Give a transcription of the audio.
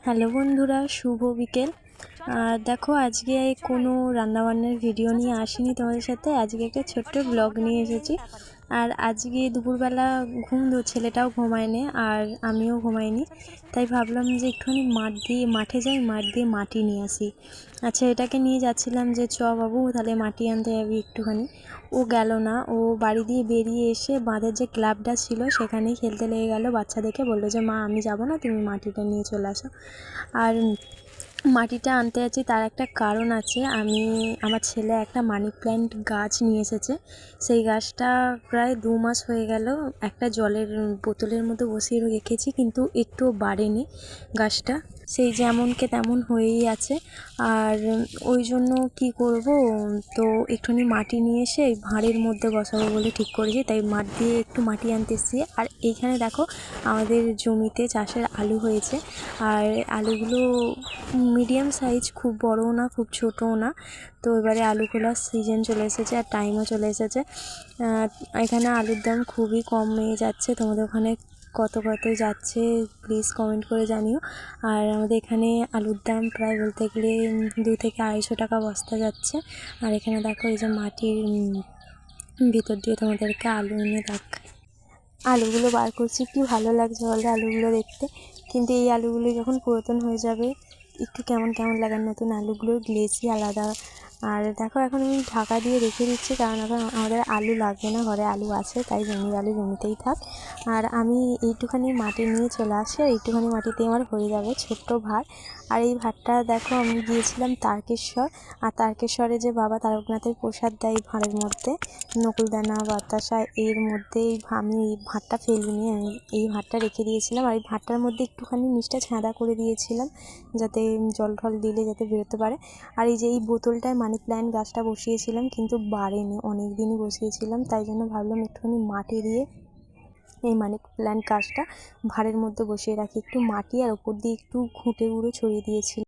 Hello বন্ধুরা, শুভ বিকেল। দেখো, আজকে কোনো রান্নাবান্নার ভিডিও নিয়ে আসিনি তোমাদের সাথে। আজকে একটা ছোট্ট ব্লগ নিয়ে এসেছি। আর আজকে দুপুরবেলা ছেলেটাও ঘুমায়নি আর আমিও ঘুমাইনি, তাই ভাবলাম যে একটুখানি মাঠে যাই, মাঠ দিয়ে মাটি নিয়ে আসি। আচ্ছা, এটাকে নিয়ে যাচ্ছিলাম যে বাবু তাহলে মাটি আনতে যাবি একটুখানি। ও গেল না, ও বাড়ি দিয়ে বেরিয়ে এসে বাঁধের যে ক্লাবটা ছিল সেখানেই খেলতে লেগে গেল। বাচ্চা দেখে বললো যে মা আমি যাব না, তুমি মাটিটা নিয়ে চলে আসো। আর মাটিটা আনতে যাচ্ছি তার একটা কারণ আছে। আমার ছেলে একটা মানি প্ল্যান্ট গাছ নিয়ে এসেছে। সেই গাছটা প্রায় 2 মাস হয়ে গেল একটা জলের বোতলের মধ্যে বসিয়ে রেখেছি, কিন্তু একটুও বাড়েনি গাছটা, সেই যেমনকে তেমন হয়েই আছে। আর ওই জন্য কী করব, তো একটুখানি মাটি নিয়ে এসে ভাঁড়ের মধ্যে বসাবো বলে ঠিক করেছি, তাই মাঠ দিয়ে একটু মাটি আনতে এসেছি। আর এইখানে দেখো, আমাদের জমিতে চাষের আলু হয়েছে। আর আলুগুলো মিডিয়াম সাইজ, খুব বড়ও না খুব ছোটও না। তো এবারে আলু খোলার সিজন চলে এসেছে আর টাইমও চলে এসেছে। এখানে আলুর দাম খুবই কমে যাচ্ছে। তোমাদের ওখানে কত যাচ্ছে প্লিজ কমেন্ট করে জানিও। আর আমাদের এখানে আলুর দাম প্রায় বলতে গেলে 2 থেকে 250 টাকা বস্তা যাচ্ছে। আর এখানে দেখো, এই যে মাটির ভিতর দিয়ে তোমাদেরকে আলু এনে আলুগুলো বার করছি। কি ভালো লাগছে বলে আলুগুলো দেখতে। কিন্তু এই আলুগুলো যখন পুরাতন হয়ে যাবে একটু কেমন লাগে। নতুন আলুগুলোর গ্লেজই আলাদা। আর দেখো, এখন আমি ঢাকা দিয়ে রেখে দিচ্ছি, কারণ এখন আমাদের আলু লাগবে না, ঘরে আলু আছে, তাই জমির আলু জমিতেই থাক। আর আমি এইটুখানি মাটি নিয়ে চলে আসি, আর এইটুখানি মাটিতে আমার হয়ে যাবে ছোট্ট ভাঁড়। আর এই ভাঁড়টা দেখো, আমি গিয়েছিলাম তারকেশ্বর। আর তারকেশ্বরে যে বাবা তারকনাথের প্রসাদ দেয় ভাঁড়ের মধ্যে, নকুলদানা বাতাসা, এর মধ্যে আমি এই ভাঁড়টা ফেলিনি, আমি এই ভাঁড়টা রেখে দিয়েছিলাম। আর এই ভাঁড়টার মধ্যে একটুখানি নিচটা ছাঁদা করে দিয়েছিলাম, যাতে জল ঢল দিলে যাতে বেরোতে পারে। আর এই যে এই বোতলটায় মানি প্ল্যান্ট গাছটা বসিয়েছিলাম, কিন্তু বাড়েনি, অনেক দিনই বসিয়েছিলাম, তাই জন্য ভাবলাম একটুখানি মাটি দিয়ে এই মানি প্ল্যান্ট গাছটা ভাঁড়ের মধ্যে বসিয়ে রাখি। একটু মাটি আর ওপর দিয়ে একটু ঘুঁটে গুঁড়ো ছড়িয়ে দিয়েছিলাম।